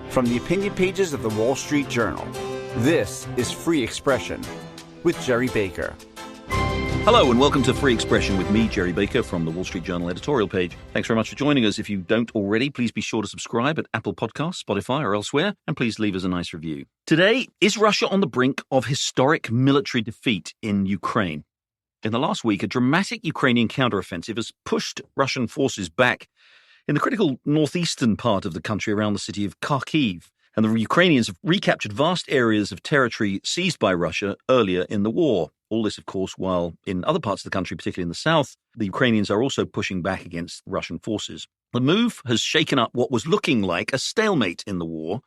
From the opinion pages of the Wall Street Journal, this is Free Expression with Gerry Baker. Hello and welcome to Free Expression with me, Gerry Baker, from the Wall Street Journal editorial page. Thanks very much for joining us. If you don't already, please be sure to subscribe at Apple Podcasts, Spotify or elsewhere, and please leave us a nice review. Today, is Russia on the brink of historic military defeat in Ukraine? In the last week, a dramatic Ukrainian counteroffensive has pushed Russian forces back in the critical northeastern part of the country around the city of Kharkiv. And the Ukrainians have recaptured vast areas of territory seized by Russia earlier in the war. All this, of course, while in other parts of the country, particularly in the south, the Ukrainians are also pushing back against Russian forces. The move has shaken up what was looking like a stalemate in the war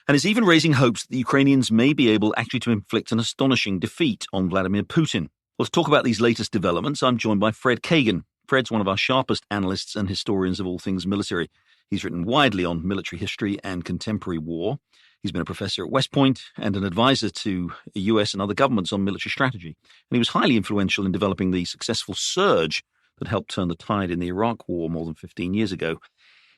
and is even raising hopes that the Ukrainians may be able actually to inflict an astonishing defeat on Vladimir Putin. Well, to talk about these latest developments, I'm joined by Fred Kagan. Fred's one of our sharpest analysts and historians of all things military. He's written widely on military history and contemporary war. He's been a professor at West Point and an advisor to the US and other governments on military strategy. And he was highly influential in developing the successful surge that helped turn the tide in the Iraq War more than 15 years ago.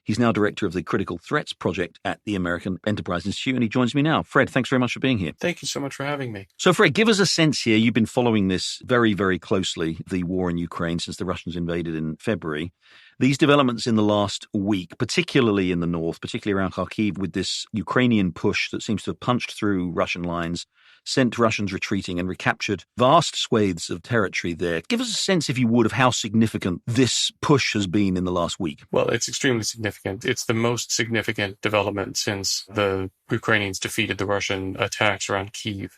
He's now director of the Critical Threats Project at the American Enterprise Institute, and he joins me now. Fred, thanks very much for being here. Thank you so much for having me. So, Fred, give us a sense here. You've been following this very, very closely, the war in Ukraine, since the Russians invaded in February. These developments in the last week, particularly in the north, particularly around Kharkiv, with this Ukrainian push that seems to have punched through Russian lines, sent Russians retreating and recaptured vast swathes of territory there. Give us a sense, if you would, of how significant this push has been in the last week. Well, it's extremely significant. It's the most significant development since the Ukrainians defeated the Russian attacks around Kyiv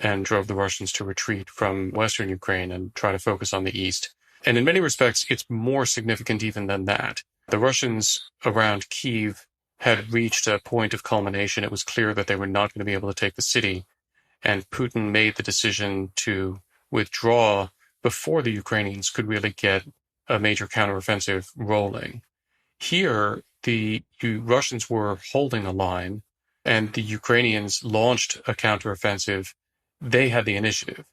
and drove the Russians to retreat from western Ukraine and try to focus on the east. And in many respects, it's more significant even than that. The Russians around Kyiv had reached a point of culmination. It was clear that they were not going to be able to take the city. And Putin made the decision to withdraw before the Ukrainians could really get a major counteroffensive rolling. Here, the Russians were holding a line, and the Ukrainians launched a counteroffensive. They had the initiative.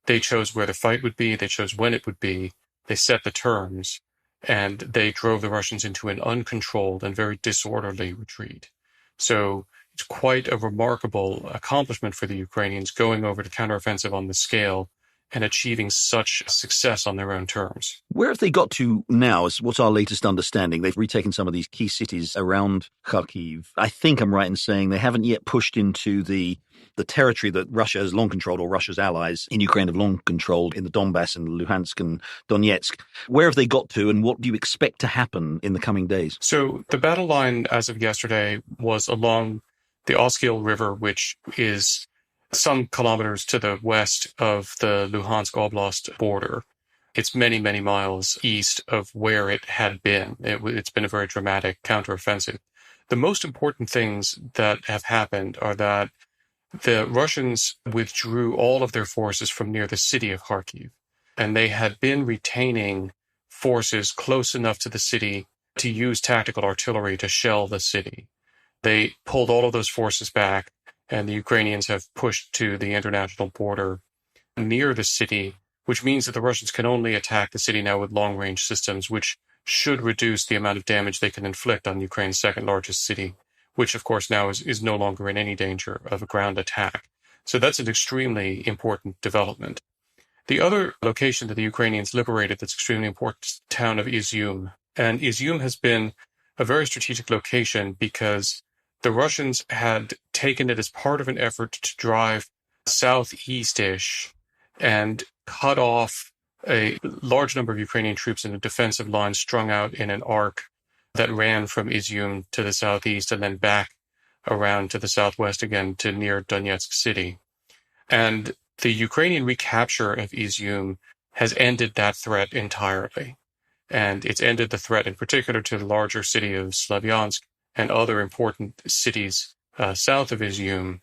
They chose where the fight would be. They chose when it would be. They set the terms, and they drove the Russians into an uncontrolled and very disorderly retreat. So it's quite a remarkable accomplishment for the Ukrainians going over to counteroffensive on this scale and achieving such success on their own terms. Where have they got to now? What's our latest understanding? They've retaken some of these key cities around Kharkiv. I think I'm right in saying they haven't yet pushed into the territory that Russia has long controlled, or Russia's allies in Ukraine have long controlled, in the Donbass and Luhansk and Donetsk. Where have they got to, and what do you expect to happen in the coming days? So the battle line as of yesterday was along the Oskil River, which is some kilometers to the west of the Luhansk Oblast border. It's many, many miles east of where it had been. It's been a very dramatic counteroffensive. The most important things that have happened are that the Russians withdrew all of their forces from near the city of Kharkiv, and they had been retaining forces close enough to the city to use tactical artillery to shell the city. They pulled all of those forces back, and the Ukrainians have pushed to the international border near the city, which means that the Russians can only attack the city now with long-range systems, which should reduce the amount of damage they can inflict on Ukraine's second largest city, which, of course, now is no longer in any danger of a ground attack. So that's an extremely important development. The other location that the Ukrainians liberated that's extremely important is the town of Izium. And Izium has been a very strategic location because the Russians had taken it as part of an effort to drive southeast-ish and cut off a large number of Ukrainian troops in a defensive line strung out in an arc that ran from Izium to the southeast and then back around to the southwest again to near Donetsk city. And the Ukrainian recapture of Izium has ended that threat entirely. And it's ended the threat in particular to the larger city of Slavyansk and other important cities south of Izium,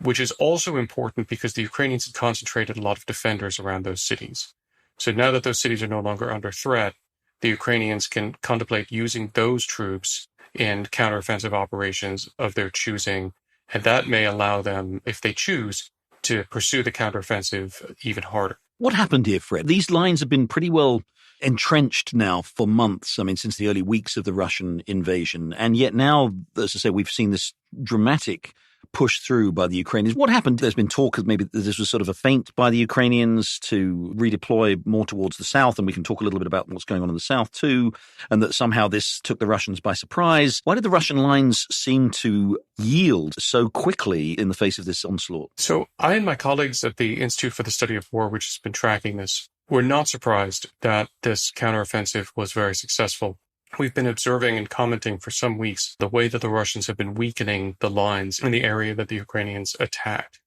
which is also important because the Ukrainians had concentrated a lot of defenders around those cities. So now that those cities are no longer under threat, the Ukrainians can contemplate using those troops in counteroffensive operations of their choosing, and that may allow them, if they choose, to pursue the counteroffensive even harder. What happened here, Fred? These lines have been pretty well entrenched now for months. I mean, since the early weeks of the Russian invasion. And yet now, as I say, we've seen this dramatic push through by the Ukrainians. What happened? There's been talk of maybe this was sort of a feint by the Ukrainians to redeploy more towards the south, and we can talk a little bit about what's going on in the south too, and that somehow this took the Russians by surprise. Why did the Russian lines seem to yield so quickly in the face of this onslaught? So I and my colleagues at the Institute for the Study of War, which has been tracking this, were not surprised that this counteroffensive was very successful. We've been observing and commenting for some weeks the way that the Russians have been weakening the lines in the area that the Ukrainians attacked.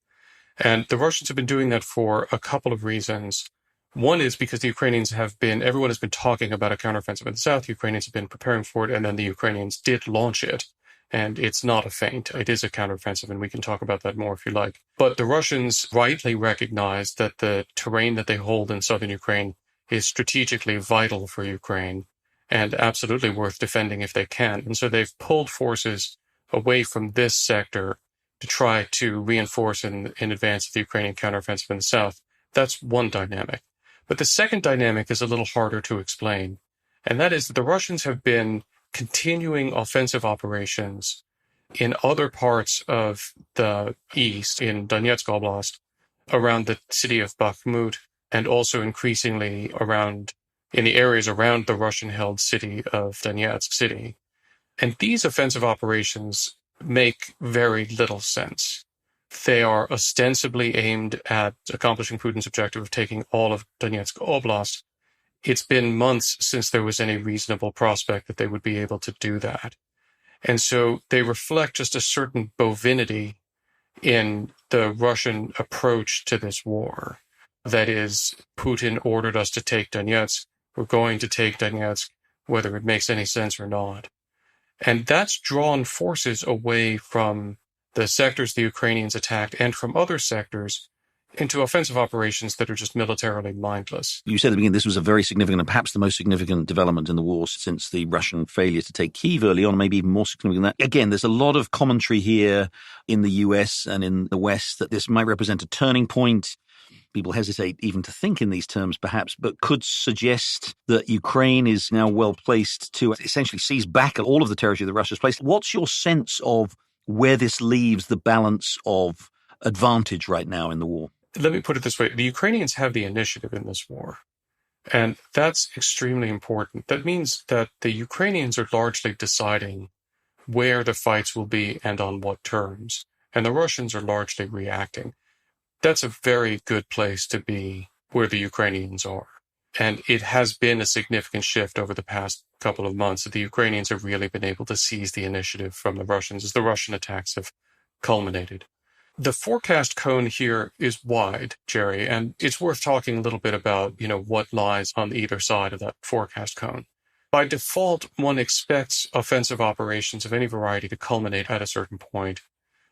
And the Russians have been doing that for a couple of reasons. One is because the Ukrainians everyone has been talking about a counteroffensive in the south. The Ukrainians have been preparing for it, and then the Ukrainians did launch it. And it's not a feint. It is a counteroffensive, and we can talk about that more if you like. But the Russians rightly recognize that the terrain that they hold in southern Ukraine is strategically vital for Ukraine and absolutely worth defending if they can. And so they've pulled forces away from this sector to try to reinforce in advance of the Ukrainian counteroffensive in the south. That's one dynamic. But the second dynamic is a little harder to explain, and that is that the Russians have been continuing offensive operations in other parts of the east, in Donetsk Oblast, around the city of Bakhmut, and also increasingly in the areas around the Russian-held city of Donetsk City. And these offensive operations make very little sense. They are ostensibly aimed at accomplishing Putin's objective of taking all of Donetsk Oblast. It's been months since there was any reasonable prospect that they would be able to do that. And so they reflect just a certain bovinity in the Russian approach to this war. That is, Putin ordered us to take Donetsk. We're going to take Donetsk, whether it makes any sense or not. And that's drawn forces away from the sectors the Ukrainians attacked and from other sectors into offensive operations that are just militarily mindless. You said at the beginning this was a very significant and perhaps the most significant development in the war since the Russian failure to take Kyiv early on, maybe even more significant than that. Again, there's a lot of commentary here in the US and in the West that this might represent a turning point. People hesitate even to think in these terms, perhaps, but could suggest that Ukraine is now well placed to essentially seize back all of the territory that Russia's placed. What's your sense of where this leaves the balance of advantage right now in the war? Let me put it this way. The Ukrainians have the initiative in this war, and that's extremely important. That means that the Ukrainians are largely deciding where the fights will be and on what terms, and the Russians are largely reacting. That's a very good place to be where the Ukrainians are. And it has been a significant shift over the past couple of months that the Ukrainians have really been able to seize the initiative from the Russians as the Russian attacks have culminated. The forecast cone here is wide, Jerry, and it's worth talking a little bit about, what lies on either side of that forecast cone. By default, one expects offensive operations of any variety to culminate at a certain point.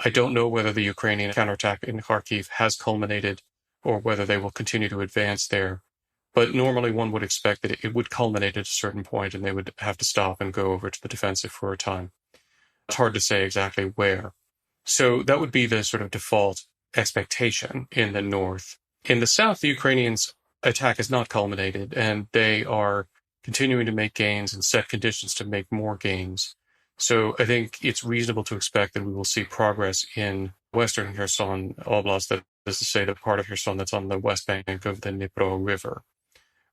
I don't know whether the Ukrainian counterattack in Kharkiv has culminated or whether they will continue to advance there. But normally one would expect that it would culminate at a certain point and they would have to stop and go over to the defensive for a time. It's hard to say exactly where. So that would be the sort of default expectation in the north. In the south, the Ukrainians' attack has not culminated, and they are continuing to make gains and set conditions to make more gains. So I think it's reasonable to expect that we will see progress in western Kherson Oblast, that is to say the part of Kherson that's on the west bank of the Dnipro River,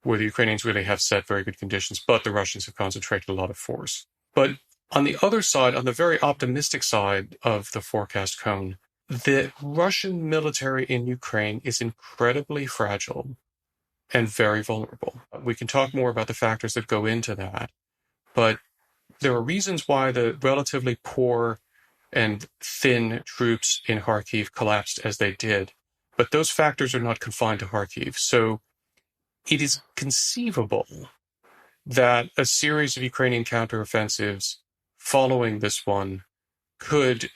where the Ukrainians really have set very good conditions, but the Russians have concentrated a lot of force. But on the other side, on the very optimistic side of the forecast cone, the Russian military in Ukraine is incredibly fragile and very vulnerable. We can talk more about the factors that go into that, but there are reasons why the relatively poor and thin troops in Kharkiv collapsed as they did, but those factors are not confined to Kharkiv. So it is conceivable that a series of Ukrainian counteroffensives following this one could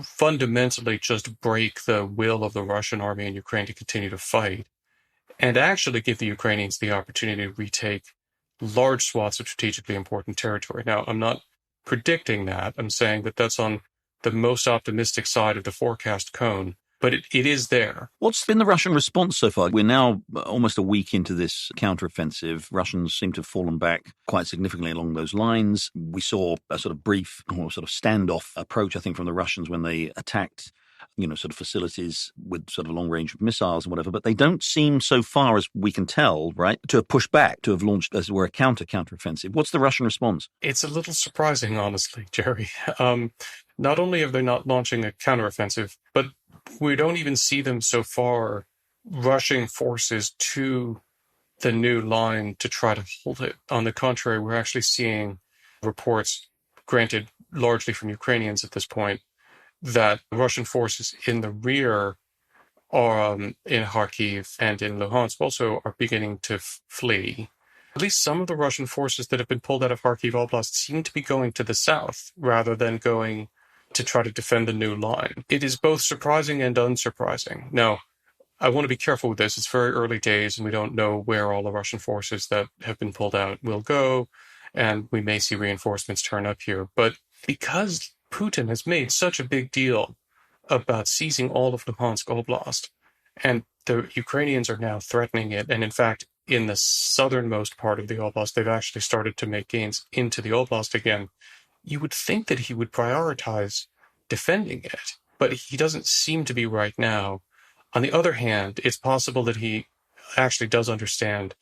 fundamentally just break the will of the Russian army in Ukraine to continue to fight and actually give the Ukrainians the opportunity to retake large swaths of strategically important territory. Now, I'm not predicting that. I'm saying that that's on the most optimistic side of the forecast cone. but it is there. What's been the Russian response so far? We're now almost a week into this counteroffensive. Russians seem to have fallen back quite significantly along those lines. We saw a sort of brief or sort of standoff approach, I think, from the Russians when they attacked sort of facilities with sort of long range missiles and whatever, but they don't seem, so far as we can tell, right, to have pushed back, to have launched, as it were, a counteroffensive. What's the Russian response? It's a little surprising, honestly, Jerry. Not only are they not launching a counteroffensive, but we don't even see them so far rushing forces to the new line to try to hold it. On the contrary, we're actually seeing reports, granted largely from Ukrainians at this point, that Russian forces in the rear are in Kharkiv and in Luhansk also are beginning to flee. At least some of the Russian forces that have been pulled out of Kharkiv Oblast seem to be going to the south rather than going to try to defend the new line. It is both surprising and unsurprising. Now, I want to be careful with this. It's very early days, and we don't know where all the Russian forces that have been pulled out will go, and we may see reinforcements turn up here. But because Putin has made such a big deal about seizing all of Luhansk Oblast, and the Ukrainians are now threatening it, and in fact, in the southernmost part of the Oblast, they've actually started to make gains into the Oblast again, you would think that he would prioritize defending it, but he doesn't seem to be right now. On the other hand, it's possible that he actually does understand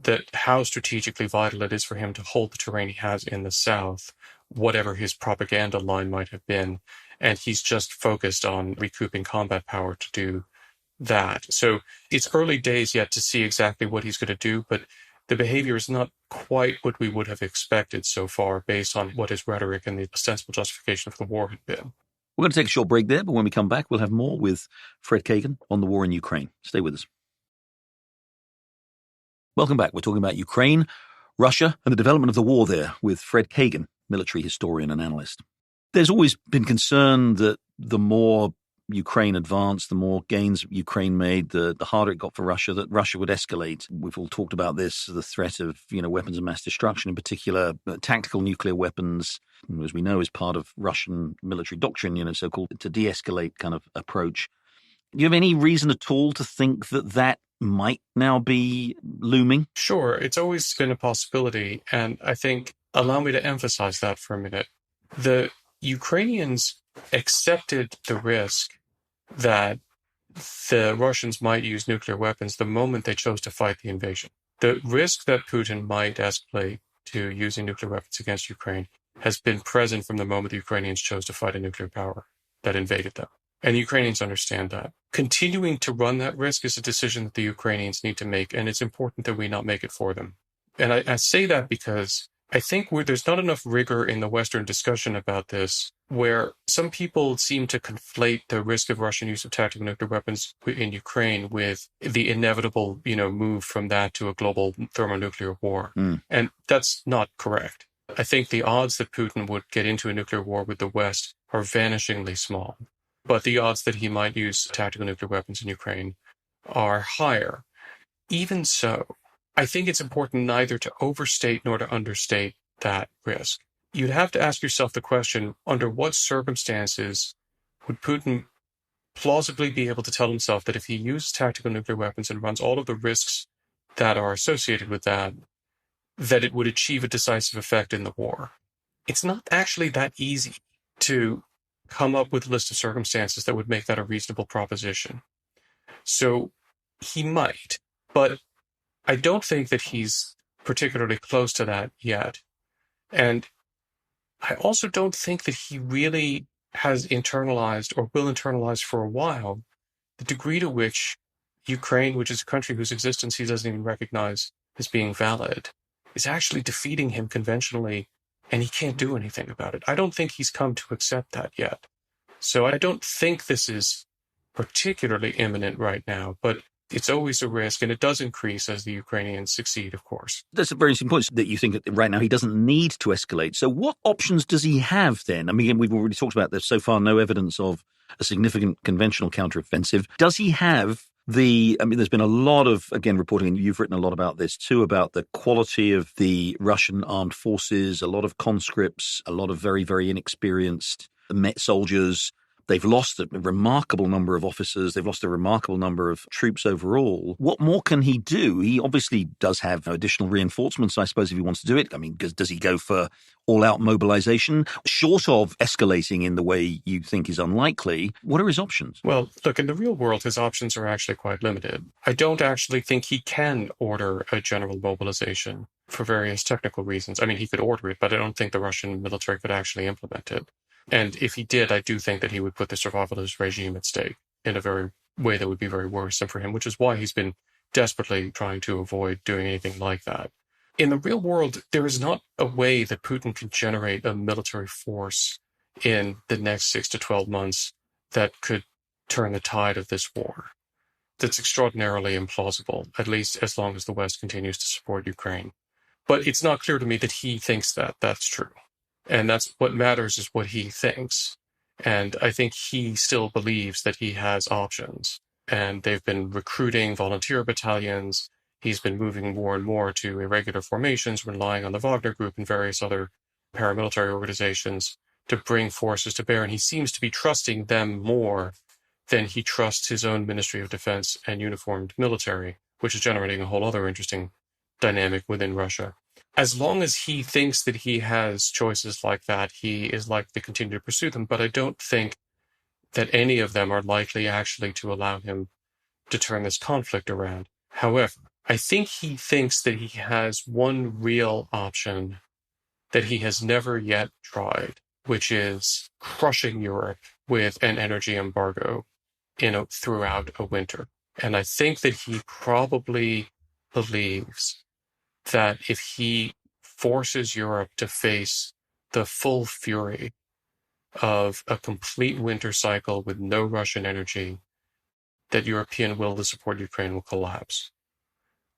that how strategically vital it is for him to hold the terrain he has in the south, whatever his propaganda line might have been, and he's just focused on recouping combat power to do that. So it's early days yet to see exactly what he's going to do, but the behavior is not quite what we would have expected so far based on what his rhetoric and the ostensible justification for the war had been. We're going to take a short break there, but when we come back, we'll have more with Fred Kagan on the war in Ukraine. Stay with us. Welcome back. We're talking about Ukraine, Russia, and the development of the war there with Fred Kagan, military historian and analyst. There's always been concern that the more Ukraine advanced, the more gains Ukraine made, the harder it got for Russia, that Russia would escalate. We've all talked about this, the threat of, weapons of mass destruction, in particular, tactical nuclear weapons, as we know, is part of Russian military doctrine, so-called to de-escalate kind of approach. Do you have any reason at all to think that might now be looming? Sure. It's always been a possibility. And I think, allow me to emphasize that for a minute. The Ukrainians accepted the risk that the Russians might use nuclear weapons the moment they chose to fight the invasion. The risk that Putin might escalate to using nuclear weapons against Ukraine has been present from the moment the Ukrainians chose to fight a nuclear power that invaded them. And the Ukrainians understand that. Continuing to run that risk is a decision that the Ukrainians need to make, and it's important that we not make it for them. And I say that because I think there's not enough rigor in the Western discussion about this, where some people seem to conflate the risk of Russian use of tactical nuclear weapons in Ukraine with the inevitable, move from that to a global thermonuclear war. And that's not correct. I think the odds that Putin would get into a nuclear war with the West are vanishingly small. But the odds that he might use tactical nuclear weapons in Ukraine are higher. Even so, I think it's important neither to overstate nor to understate that risk. You'd have to ask yourself the question, under what circumstances would Putin plausibly be able to tell himself that if he uses tactical nuclear weapons and runs all of the risks that are associated with that it would achieve a decisive effect in the war? It's not actually that easy to come up with a list of circumstances that would make that a reasonable proposition. So he might, but I don't think that he's particularly close to that yet. And I also don't think that he really has internalized or will internalize for a while the degree to which Ukraine, which is a country whose existence he doesn't even recognize as being valid, is actually defeating him conventionally, and he can't do anything about it. I don't think he's come to accept that yet. So I don't think this is particularly imminent right now, but it's always a risk, and it does increase as the Ukrainians succeed, of course. That's a very interesting point, that you think that right now he doesn't need to escalate. So what options does he have then? I mean, we've already talked about this. So far, no evidence of a significant conventional counteroffensive. Does he have there's been a lot of, again, reporting, and you've written a lot about this too, about the quality of the Russian armed forces, a lot of conscripts, a lot of very, very inexperienced Met soldiers. They've lost a remarkable number of officers. They've lost a remarkable number of troops overall. What more can he do? He obviously does have additional reinforcements, I suppose, if he wants to do it. I mean, does he go for all-out mobilization? Short of escalating in the way you think is unlikely, what are his options? Well, look, in the real world, his options are actually quite limited. I don't actually think he can order a general mobilization for various technical reasons. I mean, he could order it, but I don't think the Russian military could actually implement it. And if he did, I do think that he would put the survival of his regime at stake in a very way that would be very worrisome for him, which is why he's been desperately trying to avoid doing anything like that. In the real world, there is not a way that Putin can generate a military force in the next 6 to 12 months that could turn the tide of this war. That's extraordinarily implausible, at least as long as the West continues to support Ukraine. But it's not clear to me that he thinks that that's true. And that's what matters, is what he thinks. And I think he still believes that he has options. And they've been recruiting volunteer battalions. He's been moving more and more to irregular formations, relying on the Wagner Group and various other paramilitary organizations to bring forces to bear. And he seems to be trusting them more than he trusts his own Ministry of Defense and uniformed military, which is generating a whole other interesting dynamic within Russia. As long as he thinks that he has choices like that, he is likely to continue to pursue them. But I don't think that any of them are likely actually to allow him to turn this conflict around. However, I think he thinks that he has one real option that he has never yet tried, which is crushing Europe with an energy embargo throughout a winter. And I think that he probably believes that if he forces Europe to face the full fury of a complete winter cycle with no Russian energy, that European will to support Ukraine will collapse.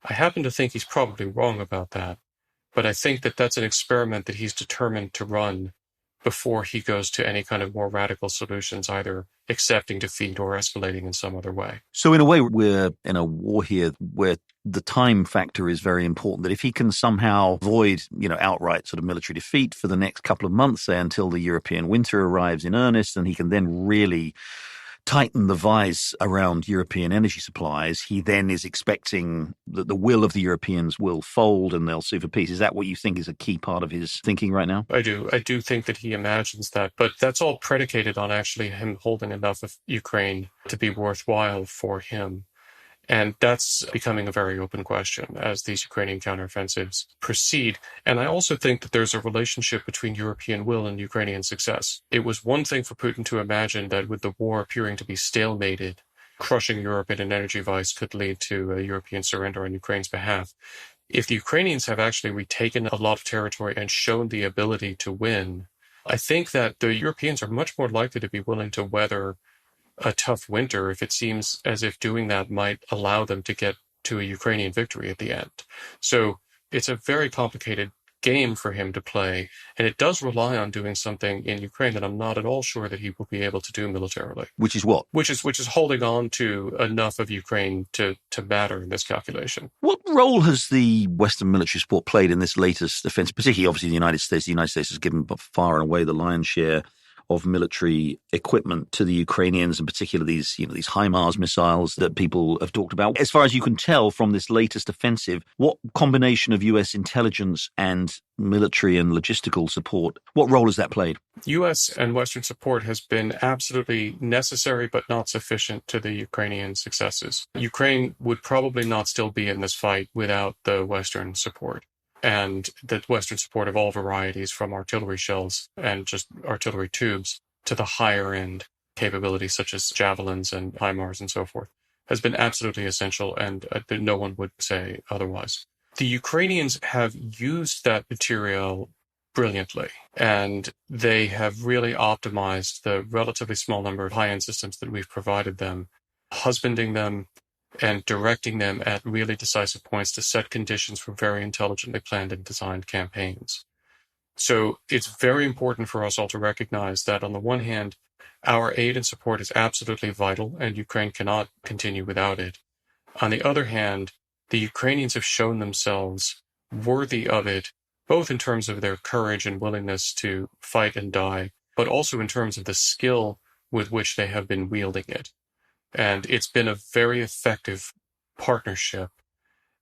I happen to think he's probably wrong about that, but I think that that's an experiment that he's determined to run before he goes to any kind of more radical solutions, either accepting defeat or escalating in some other way. So in a way, we're in a war here where the time factor is very important, that if he can somehow avoid, outright sort of military defeat for the next couple of months, say, until the European winter arrives in earnest, and he can then really tighten the vise around European energy supplies, he then is expecting that the will of the Europeans will fold and they'll sue for peace. Is that what you think is a key part of his thinking right now? I do. I do think that he imagines that, but that's all predicated on actually him holding enough of Ukraine to be worthwhile for him. And that's becoming a very open question as these Ukrainian counteroffensives proceed. And I also think that there's a relationship between European will and Ukrainian success. It was one thing for Putin to imagine that with the war appearing to be stalemated, crushing Europe in an energy vice could lead to a European surrender on Ukraine's behalf. If the Ukrainians have actually retaken a lot of territory and shown the ability to win, I think that the Europeans are much more likely to be willing to weather a tough winter if it seems as if doing that might allow them to get to a Ukrainian victory at the end. So it's a very complicated game for him to play, and it does rely on doing something in Ukraine that I'm not at all sure that he will be able to do militarily. Which is what? Which is holding on to enough of Ukraine to matter in this calculation. What role has the Western military support played in this latest offense, particularly obviously the United States? The United States has given far and away the lion's share of military equipment to the Ukrainians, in particular these HIMARS missiles that people have talked about. As far as you can tell from this latest offensive, what combination of US intelligence and military and logistical support, what role has that played? US and Western support has been absolutely necessary but not sufficient to the Ukrainian successes. Ukraine would probably not still be in this fight without the Western support. And the Western support of all varieties, from artillery shells and just artillery tubes to the higher end capabilities such as javelins and HIMARS and so forth, has been absolutely essential, and no one would say otherwise. The Ukrainians have used that material brilliantly, and they have really optimized the relatively small number of high-end systems that we've provided them, husbanding them and directing them at really decisive points to set conditions for very intelligently planned and designed campaigns. So it's very important for us all to recognize that, on the one hand, our aid and support is absolutely vital, and Ukraine cannot continue without it. On the other hand, the Ukrainians have shown themselves worthy of it, both in terms of their courage and willingness to fight and die, but also in terms of the skill with which they have been wielding it. And it's been a very effective partnership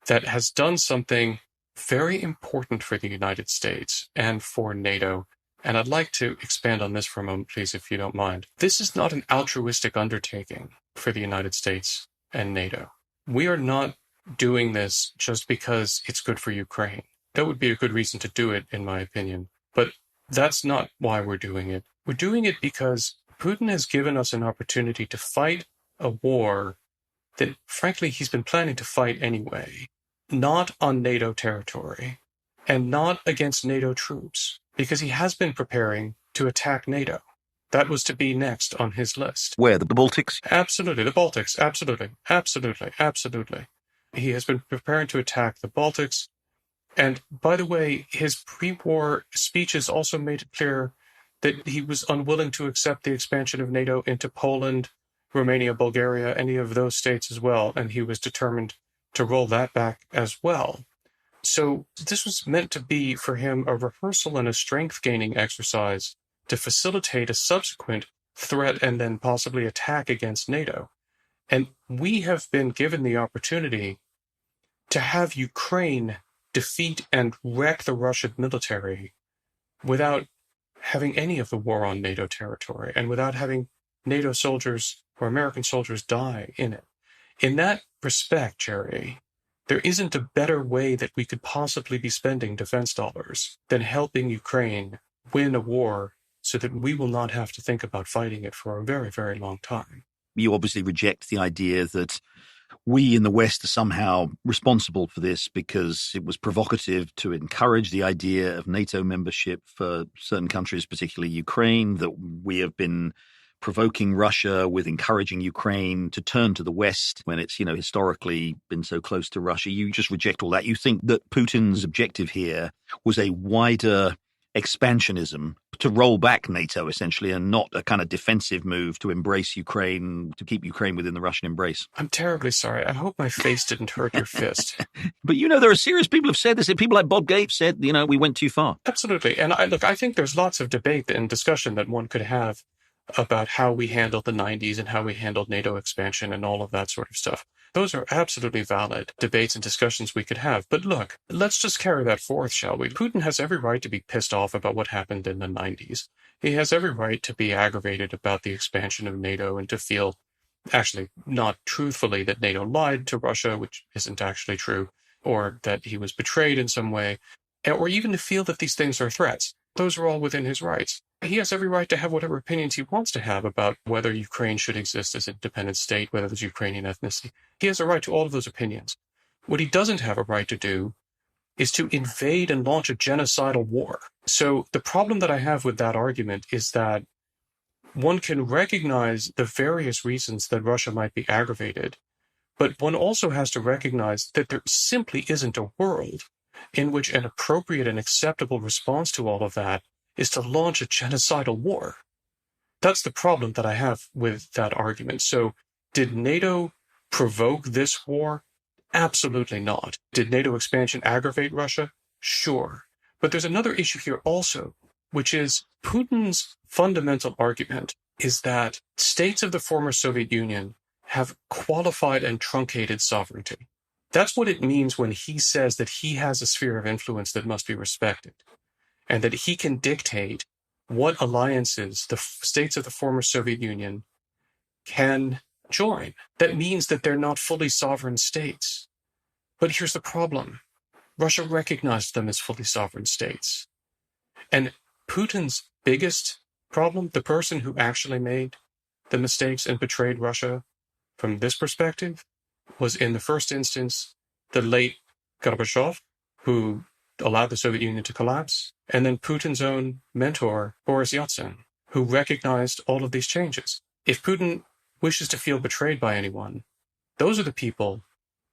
that has done something very important for the United States and for NATO. And I'd like to expand on this for a moment, please, if you don't mind. This is not an altruistic undertaking for the United States and NATO. We are not doing this just because it's good for Ukraine. That would be a good reason to do it, in my opinion. But that's not why we're doing it. We're doing it because Putin has given us an opportunity to fight a war that, frankly, he's been planning to fight anyway, not on NATO territory and not against NATO troops, because he has been preparing to attack NATO. That was to be next on his list. Where? The Baltics? Absolutely. The Baltics. Absolutely. Absolutely. Absolutely. He has been preparing to attack the Baltics. And by the way, his pre-war speeches also made it clear that he was unwilling to accept the expansion of NATO into Poland, Romania, Bulgaria, any of those states as well. And he was determined to roll that back as well. So this was meant to be for him a rehearsal and a strength-gaining exercise to facilitate a subsequent threat and then possibly attack against NATO. And we have been given the opportunity to have Ukraine defeat and wreck the Russian military without having any of the war on NATO territory and without having NATO soldiers or American soldiers die in it. In that respect, Gerry, there isn't a better way that we could possibly be spending defense dollars than helping Ukraine win a war so that we will not have to think about fighting it for a very, very long time. You obviously reject the idea that we in the West are somehow responsible for this because it was provocative to encourage the idea of NATO membership for certain countries, particularly Ukraine, that we have been provoking Russia with encouraging Ukraine to turn to the West when it's, historically been so close to Russia. You just reject all that. You think that Putin's objective here was a wider expansionism to roll back NATO, essentially, and not a kind of defensive move to embrace Ukraine, to keep Ukraine within the Russian embrace. I'm terribly sorry. I hope my face didn't hurt your fist. But, there are serious people who have said this. People like Bob Gates said, we went too far. Absolutely. And I think there's lots of debate and discussion that one could have about how we handled the 90s and how we handled NATO expansion and all of that sort of stuff. Those are absolutely valid debates and discussions we could have. But look, let's just carry that forth, shall we? Putin has every right to be pissed off about what happened in the 90s. He has every right to be aggravated about the expansion of NATO and to feel, actually, not truthfully, that NATO lied to Russia, which isn't actually true, or that he was betrayed in some way, or even to feel that these things are threats. Those are all within his rights. He has every right to have whatever opinions he wants to have about whether Ukraine should exist as an independent state, whether there's Ukrainian ethnicity. He has a right to all of those opinions. What he doesn't have a right to do is to invade and launch a genocidal war. So the problem that I have with that argument is that one can recognize the various reasons that Russia might be aggravated, but one also has to recognize that there simply isn't a world in which an appropriate and acceptable response to all of that is to launch a genocidal war. That's the problem that I have with that argument. So did NATO provoke this war? Absolutely not. Did NATO expansion aggravate Russia? Sure. But there's another issue here also, which is Putin's fundamental argument is that states of the former Soviet Union have qualified and truncated sovereignty. That's what it means when he says that he has a sphere of influence that must be respected, and that he can dictate what alliances the states of the former Soviet Union can join. That means that they're not fully sovereign states. But here's the problem. Russia recognized them as fully sovereign states. And Putin's biggest problem, the person who actually made the mistakes and betrayed Russia from this perspective, was in the first instance the late Gorbachev, who allowed the Soviet Union to collapse, and then Putin's own mentor, Boris Yeltsin, who recognized all of these changes. If Putin wishes to feel betrayed by anyone, those are the people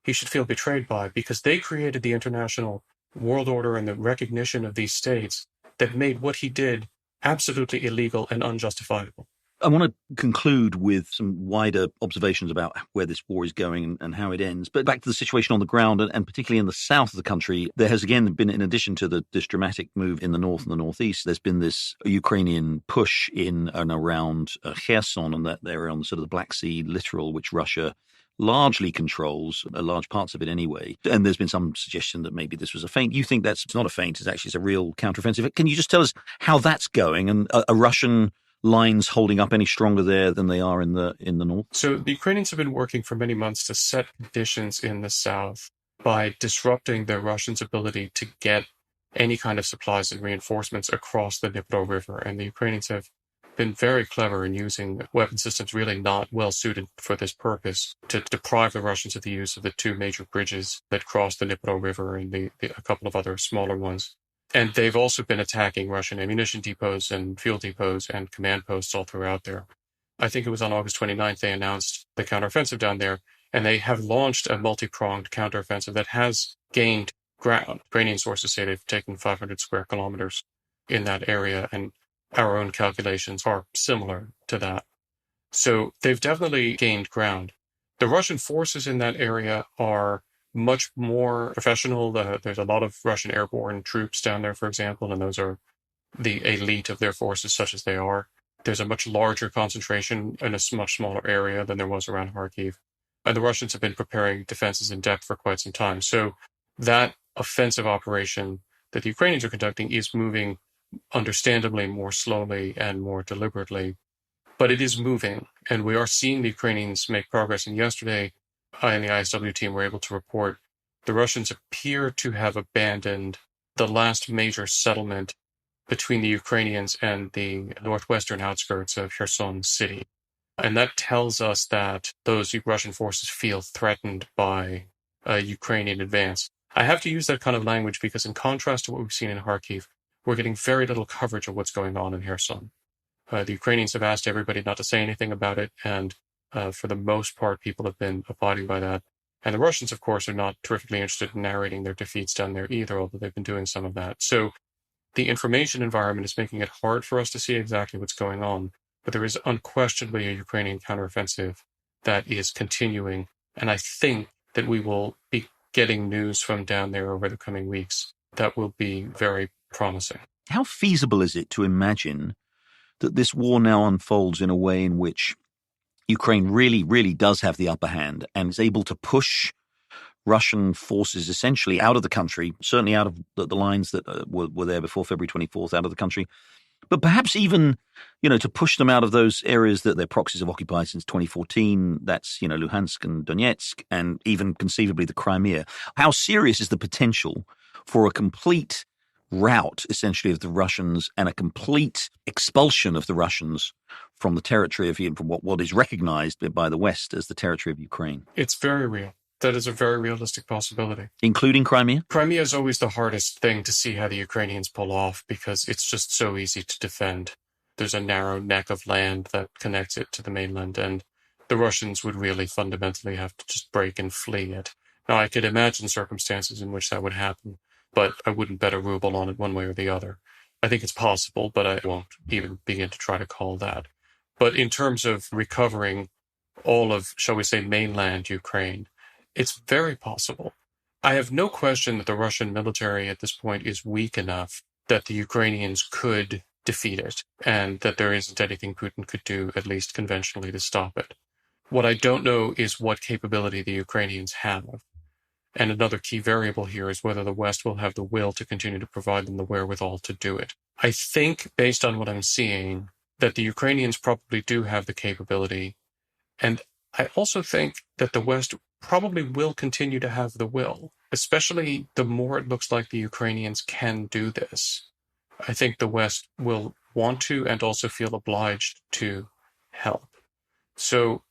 he should feel betrayed by, because they created the international world order and the recognition of these states that made what he did absolutely illegal and unjustifiable. I want to conclude with some wider observations about where this war is going and how it ends. But back to the situation on the ground, and particularly in the south of the country, there has again been, in addition to this dramatic move in the north and the northeast, there's been this Ukrainian push in and around Kherson and that area on sort of the Black Sea littoral, which Russia largely controls, large parts of it anyway. And there's been some suggestion that maybe this was a feint. You think that's not a feint, it's a real counteroffensive. Can you just tell us how that's going, and a Russian lines holding up any stronger there than they are in the north? So the Ukrainians have been working for many months to set conditions in the south by disrupting the Russians' ability to get any kind of supplies and reinforcements across the Dnipro River. And the Ukrainians have been very clever in using weapon systems really not well suited for this purpose to deprive the Russians of the use of the two major bridges that cross the Dnipro River and a couple of other smaller ones. And they've also been attacking Russian ammunition depots and fuel depots and command posts all throughout there. I think it was on August 29th they announced the counteroffensive down there, and they have launched a multi-pronged counteroffensive that has gained ground. Ukrainian sources say they've taken 500 square kilometers in that area, and our own calculations are similar to that. So they've definitely gained ground. The Russian forces in that area are much more professional. There's a lot of Russian airborne troops down there, for example, and those are the elite of their forces, such as they are. There's a much larger concentration in a much smaller area than there was around Kharkiv. And the Russians have been preparing defenses in depth for quite some time. So that offensive operation that the Ukrainians are conducting is moving understandably more slowly and more deliberately. But it is moving, and we are seeing the Ukrainians make progress. And yesterday, I and the ISW team were able to report the Russians appear to have abandoned the last major settlement between the Ukrainians and the northwestern outskirts of Kherson city. And that tells us that those Russian forces feel threatened by a Ukrainian advance. I have to use that kind of language because in contrast to what we've seen in Kharkiv, we're getting very little coverage of what's going on in Kherson. The Ukrainians have asked everybody not to say anything about it, and for the most part, people have been abiding by that. And the Russians, of course, are not terrifically interested in narrating their defeats down there either, although they've been doing some of that. So the information environment is making it hard for us to see exactly what's going on, but there is unquestionably a Ukrainian counteroffensive that is continuing, and I think that we will be getting news from down there over the coming weeks that will be very promising. How feasible is it to imagine that this war now unfolds in a way in which Ukraine really, really does have the upper hand and is able to push Russian forces essentially out of the country, certainly out of the lines that were there before February 24th, out of the country, but perhaps even, to push them out of those areas that their proxies have occupied since 2014, that's, Luhansk and Donetsk, and even conceivably the Crimea. How serious is the potential for a complete rout, essentially, of the Russians and a complete expulsion of the Russians from the territory of, from what is recognized by the West as the territory of Ukraine? It's very real. That is a very realistic possibility. Including Crimea? Crimea is always the hardest thing to see how the Ukrainians pull off because it's just so easy to defend. There's a narrow neck of land that connects it to the mainland, and the Russians would really fundamentally have to just break and flee it. Now, I could imagine circumstances in which that would happen, but I wouldn't bet a ruble on it one way or the other. I think it's possible, but I won't even begin to try to call that. But in terms of recovering all of, shall we say, mainland Ukraine, it's very possible. I have no question that the Russian military at this point is weak enough that the Ukrainians could defeat it, and that there isn't anything Putin could do, at least conventionally, to stop it. What I don't know is what capability the Ukrainians have. And another key variable here is whether the West will have the will to continue to provide them the wherewithal to do it. I think, based on what I'm seeing, that the Ukrainians probably do have the capability. And I also think that the West probably will continue to have the will, especially the more it looks like the Ukrainians can do this. I think the West will want to and also feel obliged to help. So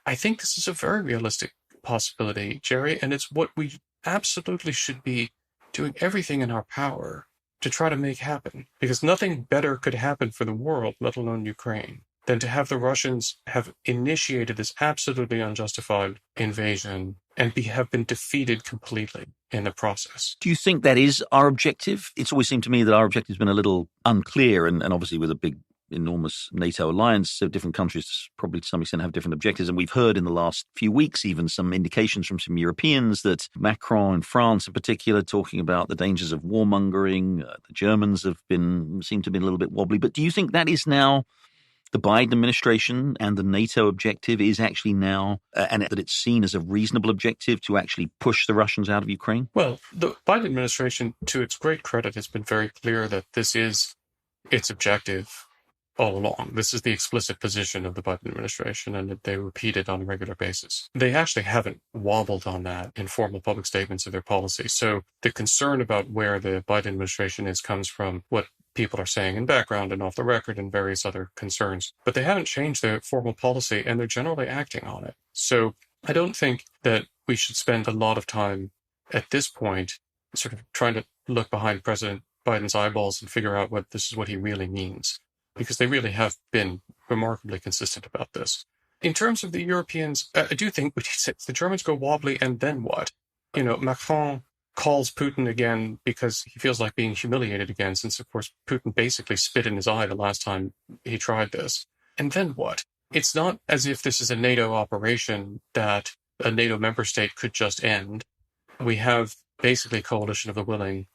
I think this is a very realistic possibility, Jerry, and it's what we absolutely should be doing everything in our power to try to make happen, because nothing better could happen for the world, let alone Ukraine, than to have the Russians have initiated this absolutely unjustified invasion and have been defeated completely in the process. Do you think that is our objective? It's always seemed to me that our objective has been a little unclear, and obviously with a big enormous NATO alliance, so different countries probably to some extent have different objectives. And we've heard in the last few weeks even some indications from some Europeans that Macron in France in particular talking about the dangers of warmongering. The Germans seem to be a little bit wobbly. But do you think that is now the Biden administration and the NATO objective is actually now, and that it's seen as a reasonable objective to actually push the Russians out of Ukraine? Well, the Biden administration, to its great credit, has been very clear that this is its objective all along. This is the explicit position of the Biden administration, and that they repeat it on a regular basis. They actually haven't wobbled on that in formal public statements of their policy. So the concern about where the Biden administration is comes from what people are saying in background and off the record and various other concerns. But they haven't changed their formal policy, and they're generally acting on it. So I don't think that we should spend a lot of time at this point sort of trying to look behind President Biden's eyeballs and figure out what this is what he really means, because they really have been remarkably consistent about this. In terms of the Europeans, I do think the Germans go wobbly, and then what? Macron calls Putin again because he feels like being humiliated again, since, of course, Putin basically spit in his eye the last time he tried this. And then what? It's not as if this is a NATO operation that a NATO member state could just end. We have basically a coalition of the willing,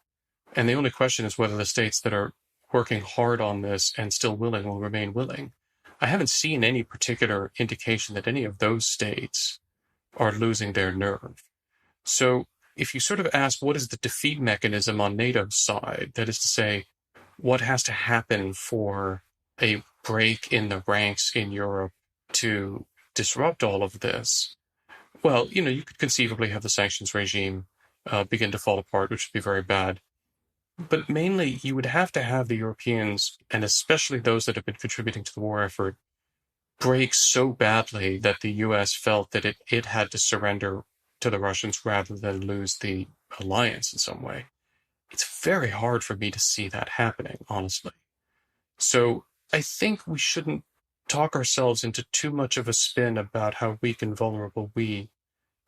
and the only question is whether the states that are working hard on this and still willing will remain willing. I haven't seen any particular indication that any of those states are losing their nerve. So if you sort of ask what is the defeat mechanism on NATO's side, that is to say, what has to happen for a break in the ranks in Europe to disrupt all of this, well, you could conceivably have the sanctions regime begin to fall apart, which would be very bad. But mainly, you would have to have the Europeans, and especially those that have been contributing to the war effort, break so badly that the U.S. felt that it had to surrender to the Russians rather than lose the alliance in some way. It's very hard for me to see that happening, honestly. So I think we shouldn't talk ourselves into too much of a spin about how weak and vulnerable we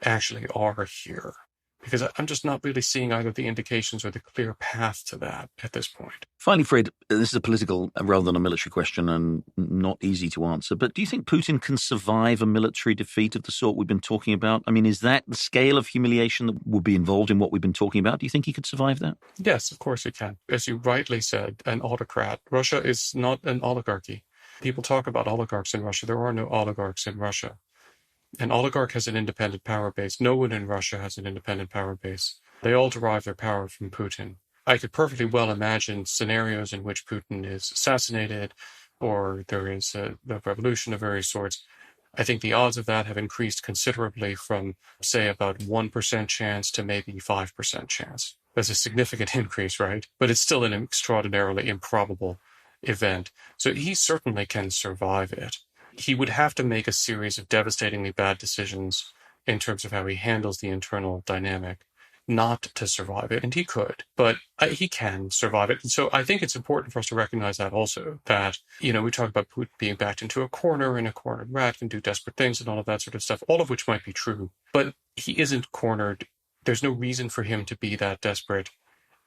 actually are here, because I'm just not really seeing either the indications or the clear path to that at this point. Finally, Fred, this is a political rather than a military question and not easy to answer, but do you think Putin can survive a military defeat of the sort we've been talking about? I mean, is that the scale of humiliation that would be involved in what we've been talking about? Do you think he could survive that? Yes, of course he can. As you rightly said, an autocrat. Russia is not an oligarchy. People talk about oligarchs in Russia. There are no oligarchs in Russia. An oligarch has an independent power base. No one in Russia has an independent power base. They all derive their power from Putin. I could perfectly well imagine scenarios in which Putin is assassinated or there is a revolution of various sorts. I think the odds of that have increased considerably from, say, about 1% chance to maybe 5% chance. That's a significant increase, right? But it's still an extraordinarily improbable event. So he certainly can survive it. He would have to make a series of devastatingly bad decisions in terms of how he handles the internal dynamic not to survive it. And he could, but he can survive it. And so I think it's important for us to recognize that also, that, we talk about Putin being backed into a corner and a cornered rat can do desperate things and all of that sort of stuff, all of which might be true. But he isn't cornered. There's no reason for him to be that desperate.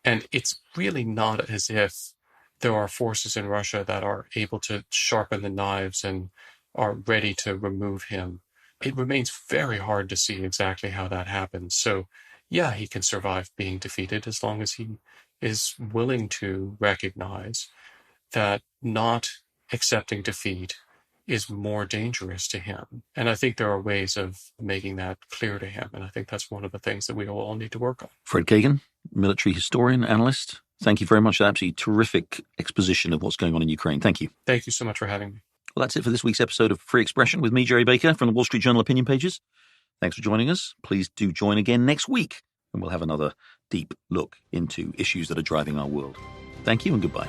And it's really not as if there are forces in Russia that are able to sharpen the knives and are ready to remove him. It remains very hard to see exactly how that happens. So, yeah, he can survive being defeated as long as he is willing to recognize that not accepting defeat is more dangerous to him. And I think there are ways of making that clear to him. And I think that's one of the things that we all need to work on. Fred Kagan, military historian, analyst. Thank you very much for that absolutely terrific exposition of what's going on in Ukraine. Thank you. Thank you so much for having me. Well, that's it for this week's episode of Free Expression with me, Gerry Baker, from the Wall Street Journal opinion pages. Thanks for joining us. Please do join again next week, and we'll have another deep look into issues that are driving our world. Thank you and goodbye.